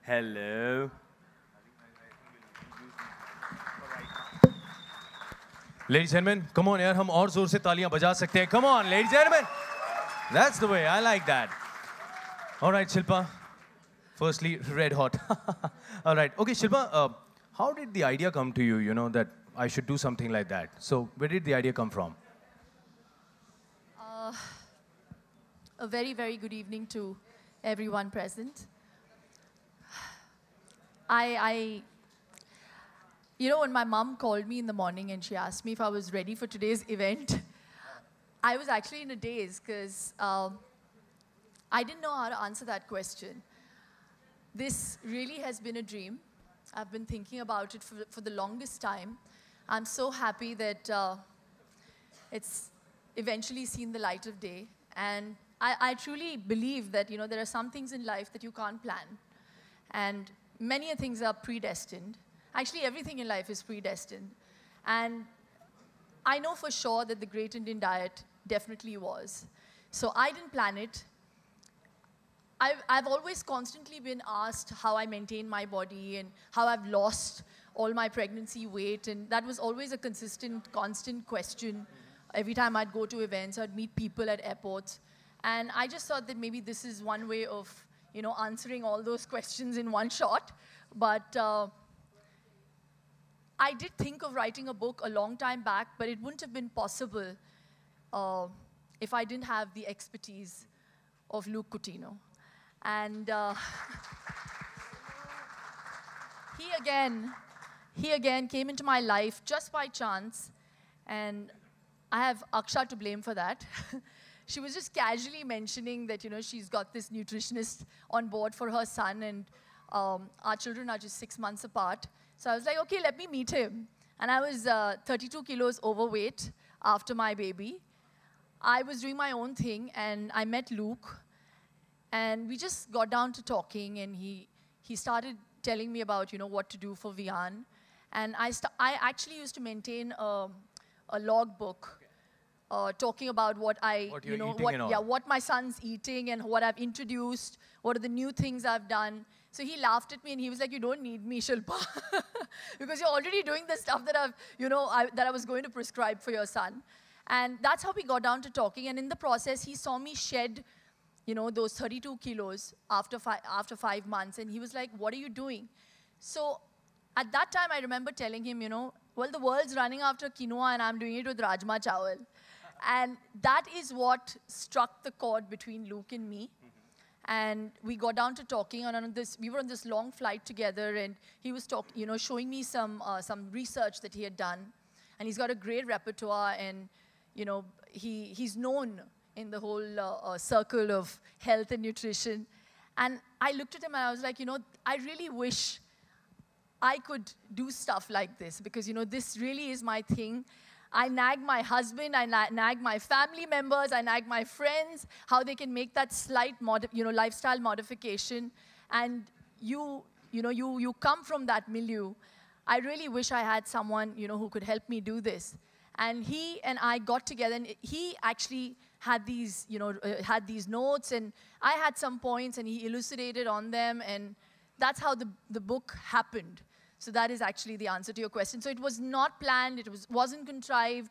Hello. Ladies and gentlemen, come on यार हम और जोर से तालियां बजा सकते हैं. Come on, ladies and gentlemen. That's the way. I like that. All right, Shilpa. Firstly, red hot. All right. Okay, Shilpa, how did the idea come to you, that I should do something like that? So where did the idea come from? Uh, a very, very good evening to everyone present. I, when my mom called me in the morning and she asked me if I was ready for today's event, I was actually in a daze because I didn't know how to answer that question. This really has been a dream. I've been thinking about it for the longest time. I'm so happy that it's eventually seen the light of day. And I truly believe that, there are some things in life that you can't plan. And many things are predestined. Actually, everything in life is predestined. And I know for sure that the Great Indian Diet definitely was. So I didn't plan it. I've always constantly been asked how I maintain my body and how I've lost all my pregnancy weight. And that was always a constant question. Every time I'd go to events, I'd meet people at airports. And I just thought that maybe this is one way of, answering all those questions in one shot. But I did think of writing a book a long time back, but it wouldn't have been possible if I didn't have the expertise of Luke Coutinho. And he again came into my life just by chance, and I have Aksha to blame for that. She was just casually mentioning that, she's got this nutritionist on board for her son, and our children are just 6 months apart. So I was like, okay, let me meet him. And I was 32 kilos overweight after my baby. I was doing my own thing, and I met Luke. And we just got down to talking, and he started telling me about, what to do for Vian. And I actually used to maintain a log book talking about what what my son's eating and what I've introduced, what are the new things I've done. So he laughed at me and he was like, you don't need me, Shilpa, because you're already doing the stuff that that I was going to prescribe for your son. And that's how we got down to talking. And in the process, he saw me shed those 32 kilos after 5 months. And he was like, what are you doing? So at that time, I remember telling him, well, the world's running after quinoa and I'm doing it with rajma chawal. And that is what struck the chord between Luke and me. And we got down to talking we were on this long flight together, and he was showing me some research that he had done. And he's got a great repertoire, and, he's known in the whole circle of health and nutrition. And I looked at him and I was like, I really wish I could do stuff like this, because, this really is my thing. I nag my husband, I nag my family members, I nag my friends, how they can make that slight lifestyle modification. And you come from that milieu. I really wish I had someone, who could help me do this. And he and I got together, and he actually had these, had these notes, and I had some points, and he elucidated on them, and that's how the book happened. So that is actually the answer to your question. So it was not planned, it wasn't contrived.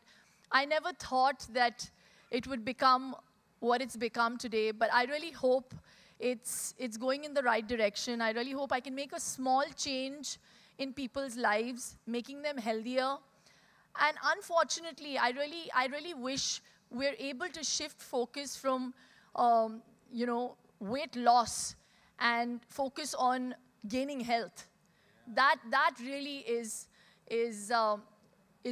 I never thought that it would become what it's become today, but I really hope it's going in the right direction. I really hope I can make a small change in people's lives, making them healthier. And unfortunately, I really wish we're able to shift focus from, weight loss and focus on gaining health. That really is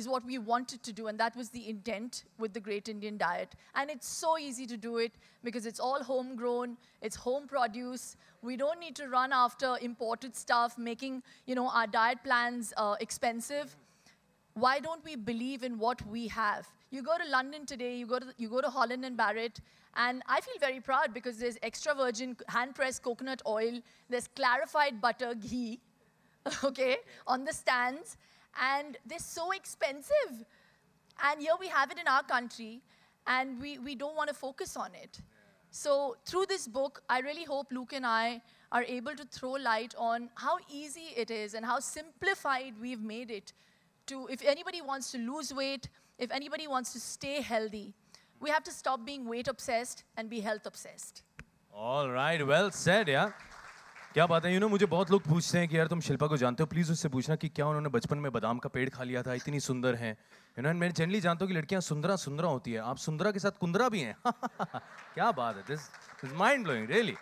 what we wanted to do, and that was the intent with the Great Indian Diet. And it's so easy to do it because it's all homegrown, it's home produce. We don't need to run after imported stuff, making our diet plans expensive. Why don't we believe in what we have? You go to London today, you go to Holland and Barrett, and I feel very proud because there's extra virgin hand-pressed coconut oil, there's clarified butter, ghee, okay, on the stands, and they're so expensive. And here we have it in our country, and we don't want to focus on it. So through this book, I really hope Luke and I are able to throw light on how easy it is and how simplified we've made it to, if anybody wants to lose weight, if anybody wants to stay healthy, we have to stop being weight obsessed and be health obsessed. All right, well said, yeah. क्या बात है, मुझे बहुत लोग पूछते हैं कि यार तुम शिल्पा को जानते हो, प्लीज उससे पूछना कि क्या उन्होंने बचपन में बादाम का पेड़ खा लिया था, इतनी सुंदर हैं, मैं जनरली जानता हूँ कि लड़कियां सुंदरा होती है, आप सुंदरा के साथ कुंदरा भी हैं. क्या बात है, this is mind blowing really.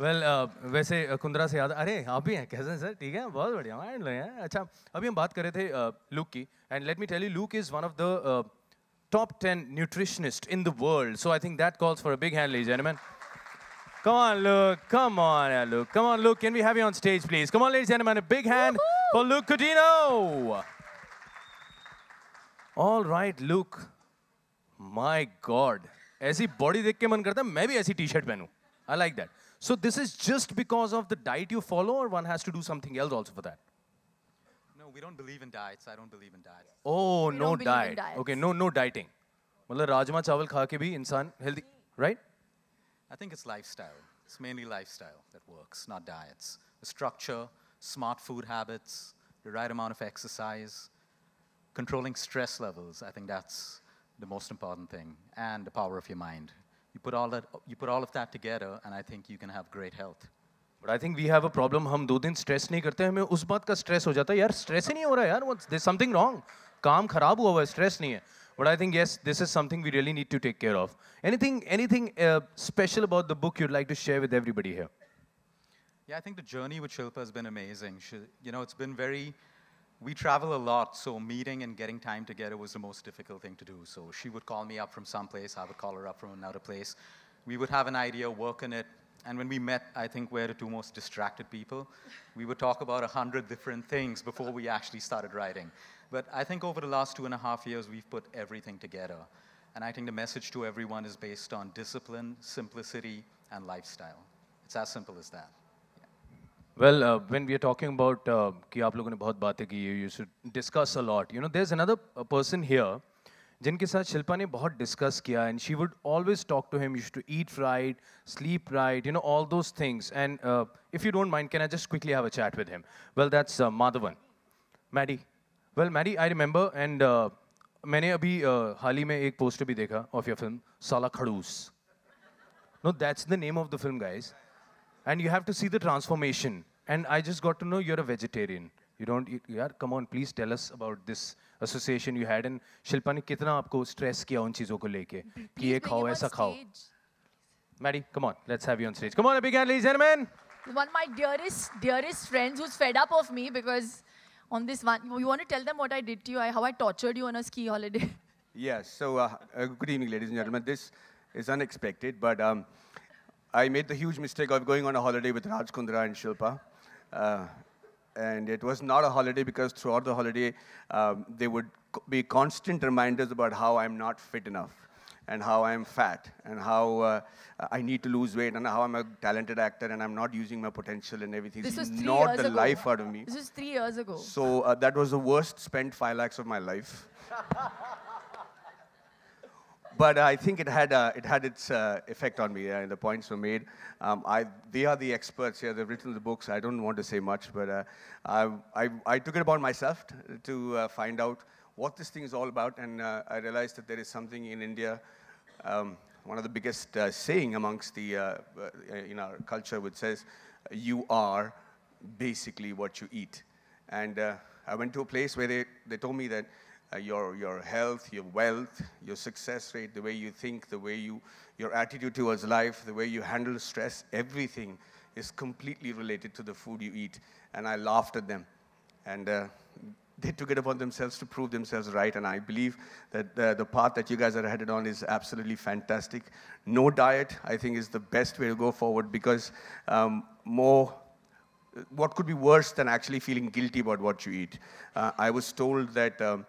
Well वैसे कुंदरा से याद, अरे आप भी हैं, कैसे हैं सर, ठीक है, बहुत बढ़िया, माइंड ब्लोइंग है. अच्छा, अभी हम बात कर रहे थे लूक की, and let me tell you, Luke is one of the top 10 nutritionists in the world, so I think that calls for a big hand, ladies and gentlemen. Come on, Luke. Come on, Luke. Come on, Luke. Can we have you on stage, please? Come on, ladies and gentlemen. A big hand for Luke Cudino. All right, Luke. My God. ऐसी body देख के मन करता है मैं भी ऐसी t-shirt पहनूं. I like that. So this is just because of the diet you follow, or one has to do something else also for that? No, we don't believe in diets. I don't believe in diets. Oh, We no don't believe in diet. diets. Okay, no dieting. मतलब राजमा चावल खा के भी इंसान healthy, right? I think it's lifestyle. It's mainly lifestyle that works, not diets. The structure, smart food habits, the right amount of exercise, controlling stress levels. I think that's the most important thing, and the power of your mind. You put all of that together, and I think you can have great health. But I think we have a problem. हम 2 दिन stress नहीं करते, हमें उस बात का stress हो जाता है, यार stress ही नहीं हो रहा यार, there's something wrong. काम खराब हुआ है, stress नहीं है. But I think, yes, this is something we really need to take care of. Anything special about the book you'd like to share with everybody here? Yeah, I think the journey with Shilpa has been amazing. It's been we travel a lot, so meeting and getting time together was the most difficult thing to do. So she would call me up from some place, I would call her up from another place. We would have an idea, work on it, and when we met, I think we're the 2 most distracted people. We would talk about 100 different things before we actually started writing. But I think over the last 2.5 years, we've put everything together. And I think the message to everyone is based on discipline, simplicity, and lifestyle. It's as simple as that. Well, when we are talking about कि आप लोगों ने बहुत बातें की, you should discuss a lot. There's another person here जिनके साथ शिल्पा ने बहुत discuss किया, and she would always talk to him. You should eat right, sleep right, all those things. And if you don't mind, can I just quickly have a chat with him? Well, that's Madhavan. Maddie. Well, Maddie, I remember, and मैंने अभी हाल ही में एक poster भी देखा of your film, Sala Khadoos. No, that's the name of the film, guys. And you have to see the transformation. And I just got to know you're a vegetarian. You don't eat, yeah, come on, please tell us about this association you had. And Shilpa ने कितना आपको stress किया उन चीज़ों को लेके कि ये खाओ ऐसा खाओ. Maddie, come on, let's have you on stage. Come on, a big hand, ladies and gentlemen. One of my dearest friends who's fed up of me because on this one, you want to tell them what I did to you, how I tortured you on a ski holiday? Yes, so good evening, ladies and gentlemen. This is unexpected, but I made the huge mistake of going on a holiday with Raj Kundra and Shilpa. And it was not a holiday because throughout the holiday, there would be constant reminders about how I'm not fit enough and how I'm fat and how I need to lose weight and how I'm a talented actor and I'm not using my potential and everything. This was 3 not years the ago. life out of me. This was 3 years ago. So that was the worst spent 5 lakhs of my life. But I think it had its effect on me, and the points were made. They are the experts here. They've written the books. I don't want to say much, but I took it upon myself to find out what this thing is all about, and I realized that there is something in India, one of the biggest saying amongst the in our culture, which says, "You are basically what you eat." And I went to a place where they told me that your health, your wealth, your success rate, the way you think, the way your attitude towards life, the way you handle stress, everything is completely related to the food you eat. And I laughed at them. And they took it upon themselves to prove themselves right. And I believe that the path that you guys are headed on is absolutely fantastic. No diet, I think, is the best way to go forward because what could be worse than actually feeling guilty about what you eat? I was told that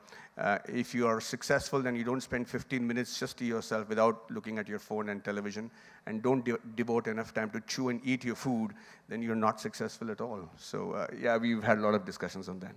if you are successful, then you don't spend 15 minutes just to yourself without looking at your phone and television, and don't devote enough time to chew and eat your food, then you're not successful at all. So yeah, we've had a lot of discussions on that.